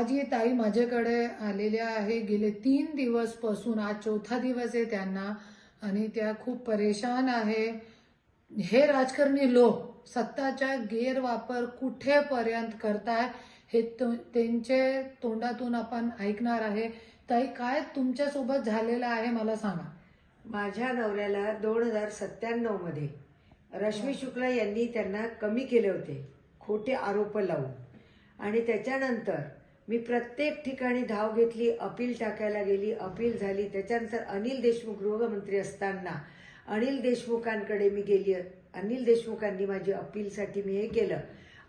आज ही ताई माझ्याकडे आलेल्या आहे. गेले 3 दिवसपासून आज चौथा दिवस आहे त्यांना आणि त्या खूप परेशान आहे. हे राजकारणी लोक सत्ताचा गैरवापर कुठेपर्यंत करताय हे त्यांचे तोंडातून आपण ऐकणार आहे. ताई, काय तुमच्यासोबत झालेलं आहे मला सांगा. माझ्या नवऱ्याला 2097 मध्ये रश्मी शुक्ला यांनी त्यांना कमी केले होते खोटे आरोप लावून, आणि त्याच्यानंतर मी प्रत्येक ठिकाणी धाव घेतली, अपील टाकायला गेली, अपील झाली. त्याच्यानंतर अनिल देशमुख गृहमंत्री असताना अनिल देशमुखांकडे मी गेली. अनिल देशमुखांनी माझी अपीलसाठी मी हे केलं.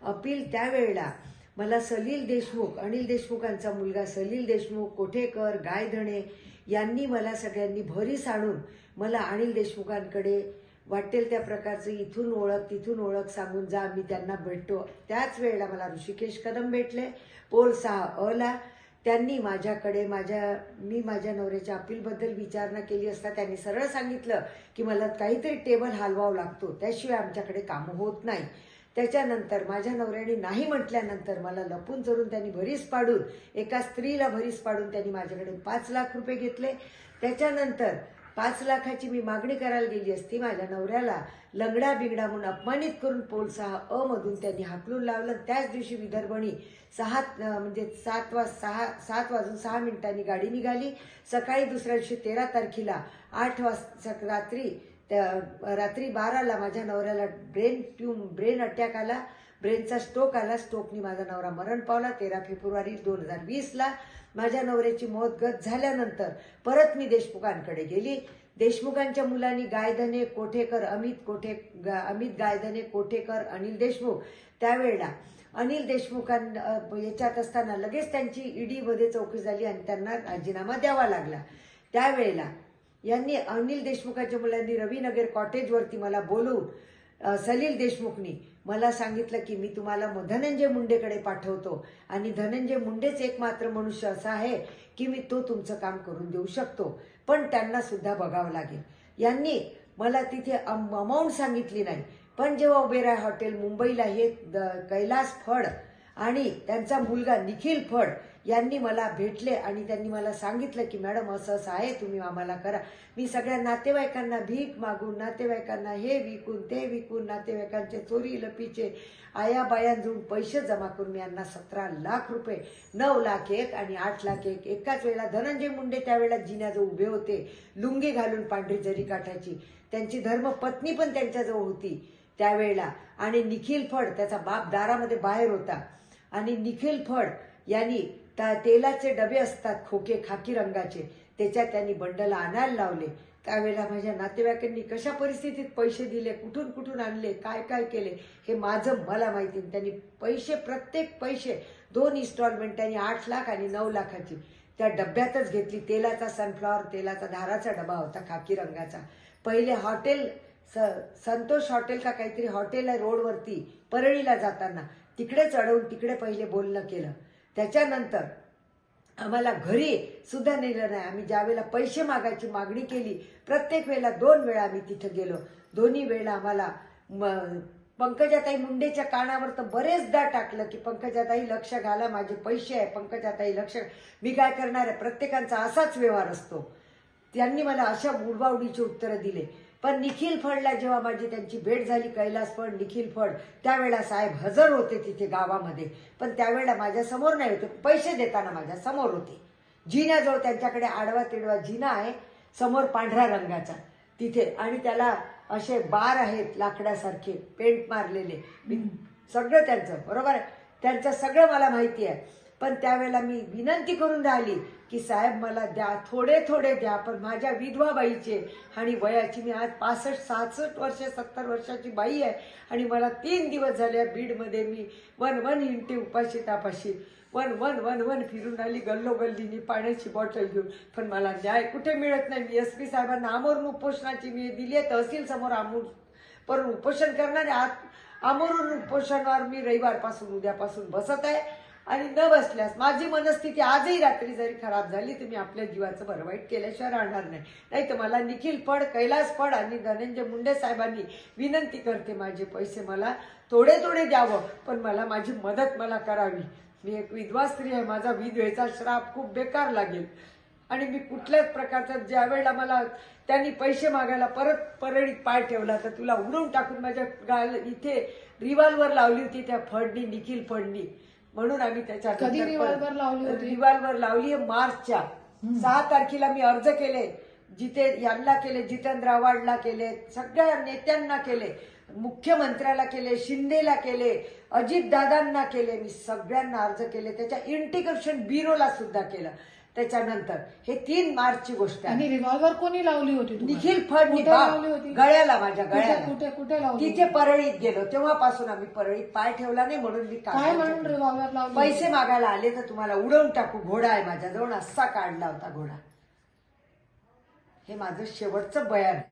अपील त्यावेळेला मला सलील देशमुख, अनिल देशमुखांचा मुलगा सलील देशमुख, कोठेकर, गायधणे यांनी मला सगळ्यांनी भरीस आणून मला अनिल देशमुखांकडे वाटेल त्या प्रकारचं इथून ओळख तिथून ओळख सांगून जा, मी त्यांना भेटतो. त्याच वेळेला मला ऋषिकेश कदम भेटले पोल 6 ला. त्यांनी माझ्याकडे मी माझ्या नवऱ्याच्या अपीलबद्दल विचारणा केली असता त्यांनी सरळ सांगितलं की मला काहीतरी टेबल हलवावा लागतो, त्याशिवाय आमच्याकडे कामं होत नाही. त्याच्यानंतर माझ्या नवऱ्याने नाही म्हटल्यानंतर मला लपून चरून त्यांनी भरीस पाडून, एका स्त्रीला भरीस पाडून त्यांनी माझ्याकडे 5 लाख रुपये घेतले. त्याच्यानंतर 5 लाखाची मी मागणी करायला गेली असती. माझ्या नवऱ्याला लंगडा बिगडा म्हणून अपमानित करून पोल 6 मधून त्यांनी हाकलून लावलं. त्याच दिवशी विदर्भणी 7 वाजून 6 मिनिटांनी गाडी निघाली. सकाळी दुसऱ्या दिवशी 13 तारखेला 8 वाजता रात्री 12ला माझ्या नवऱ्याला ब्रेन अटॅक आला, ब्रेनचा स्ट्रोक आला. स्ट्रोकनी माझा नवरा मरण पावला 13 फेब्रुवारी 2020ला. माझ्या नवऱ्याची मौतगत झाल्यानंतर परत मी देशमुखांकडे गेली. देशमुखांच्या मुलांनी गायधने, कोठेकर, अमित गायधने, कोठेकर, अनिल देशमुख, त्यावेळेला अनिल देशमुखां याच्यात असताना लगेच त्यांची ईडीमध्ये चौकशी झाली आणि त्यांना राजीनामा द्यावा लागला. त्यावेळेला यांनी अनिल देशमुखांच्या मुलांनी रविनगर कॉटेजवरती मला बोलवून सलील देशमुखनी मला सांगितलं की मी तुम्हाला धनंजय मुंडेकडे पाठवतो आणि धनंजय मुंडेच एकमात्र मनुष्य असा आहे की मी तो तुमचं काम करून देऊ शकतो, पण त्यांना सुद्धा बघावं लागेल. यांनी मला तिथे अमाऊंट सांगितली नाही, पण जेव्हा ओबेरॉय हॉटेल मुंबईला हे कैलास फड आणि त्यांचा मुलगा निखिल फड यांनी मला भेटले आणि त्यांनी मला सांगितलं की मॅडम असं असं आहे, तुम्ही आम्हाला करा. मी सगळ्या नातेवाईकांना भीक मागून, नातेवाईकांना हे विकून ते विकून, नातेवाईकांचे चोरी लपीचे आयाबायांजून पैसे जमा करून मी यांना 17 लाख रुपये, 9 लाख एक आणि 8 लाख एक एकाच वेळेला. धनंजय मुंडे त्यावेळेला जिन्याजवळ उभे होते, लुंगी घालून पांढरी जरी काठाची. त्यांची धर्मपत्नी पण त्यांच्याजवळ होती त्यावेळेला. आणि निखिल फड त्याचा बाप दारामध्ये बाहेर होता. आणि निखिल फड यांनी तेलाचे डबे असतात खोके खाकी रंगाचे, त्याच्यात त्यांनी बंडल आणायला लावले. त्यावेळेला माझ्या नातेवाईकांनी कशा परिस्थितीत पैसे दिले, कुठून कुठून आणले, काय काय केले हे मला माहिती. त्यांनी प्रत्येक पैसे 2 इन्स्टॉलमेंट त्यांनी 8 लाख आणि 9 लाखाची त्या डब्यातच घेतली. तेलाचा सनफ्लॉवर तेलाचा धाराचा डबा होता खाकी रंगाचा. पहिले हॉटेल संतोष हॉटेल का काहीतरी हॉटेल आहे रोडवरती परळीला जाताना, तिकडे चढवून तिकडे पहिले बोलणं केलं. त्याच्यानंतर आम्हाला घरी सुद्धा नेलं नाही. आम्ही ज्या वेळेला पैसे मागायची मागणी केली प्रत्येक वेळेला 2 वेळा आम्ही तिथे गेलो. दोन्ही वेळेला आम्हाला पंकजाताई मुंडेच्या कानावर तर बरेचदा टाकलं की पंकजाताई लक्ष घाला, माझे पैसे आहे, पंकजाताई लक्ष. मी काय करणार आहे, प्रत्येकांचा असाच व्यवहार असतो. त्यांनी मला अशा उडवाउडीची उत्तरं दिले. पण निखिल फडला जेव्हा माझी त्यांची भेट झाली, कैलास फड, निखिल फड, त्यावेळेला साहेब हजर होते तिथे गावामध्ये, पण त्यावेळेला माझ्या समोर नाही होते, पैसे देताना माझ्या समोर होते. जिन्याजवळ त्यांच्याकडे आडवा तिडवा जिना आहे समोर पांढऱ्या रंगाचा तिथे, आणि त्याला असे बार आहेत लाकडासारखे पेंट मारलेले, सगळं त्यांचं बरोबर आहे, त्यांचं सगळं मला माहिती आहे. पण त्यावेळेला मी विनंती करून राहिली की साहेब मला द्या, थोडे थोडे द्या. पण माझ्या विधवा बाईचे आणि वयाची, मी आज 65-66 वर्ष 70 वर्षाची बाई आहे आणि मला 3 दिवस झाले बीडमध्ये मी वन हिंटी उपाशी तापाशी वन फिरून आली गल्लोगल्लीनी पाण्याची बॉटल घेऊन, पण मला न्याय कुठे मिळत नाही. मी SP साहेबांना आमरण उपोषणाची मी दिली आहे, तहसील समोर पण उपोषण करणारे आमरण उपोषणावर मी रविवारपासून उद्यापासून बसत आहे. आणि न बसल्यास माझी मनस्थिती आजही रात्री जरी खराब झाली तर मी आपल्या जीवाचं बरं वाईट केल्याशिवाय राहणार नाही. नाही तर मला निखिल फड, कैलास फड आणि धनंजय मुंडे साहेबांनी विनंती करते, माझे पैसे मला थोडे थोडे द्यावं, पण मला माझी मदत मला करावी. मी एक विधवा स्त्री आहे, माझा विधवेचा श्राप खूप बेकार लागेल आणि मी कुठल्याच प्रकारचा ज्या वेळेला मला त्यांनी पैसे मागायला परत परळीत पाय ठेवला तर तुला उडवून टाकून माझ्या इथे रिव्हॉल्वर लावली होती त्या फडनी, निखिल फडनी. म्हणून आम्ही त्याच्या कधी रिव्हॉल्वर लावली होती? रिव्हॉल्वर लावली आहे मार्चच्या 6 तारखेला. मी अर्ज केले, जिथे यांना केले, जितेंद्र आव्हाडला केले, सगळ्या नेत्यांना केले, मुख्यमंत्र्याला केले, शिंदेला केले, अजितदादांना केले, मी सगळ्यांना अर्ज केले. त्याच्या इंटिग्रेशन ब्युरोला सुद्धा केलं. त्याच्यानंतर हे 3 मार्चची गोष्ट आहे. आणि रिव्हॉल्वर कोणी लावली होती तुम्हाला? निखिल फडनी कुठे लावली होती? गळ्याला, माझ्या कुठे गळ्याला. कुठे कुठे लावली? तिथे परळीत गेलो तेव्हापासून आम्ही परळीत पाय ठेवला नाही, म्हणून मी काय म्हणून रिव्हॉल्वर लावली? पैसे मागायला आले तर तुम्हाला उडवून टाकू, घोडा आहे माझ्याजवळ, असा काढला होता घोडा. हे माझं शेवटचं बयान.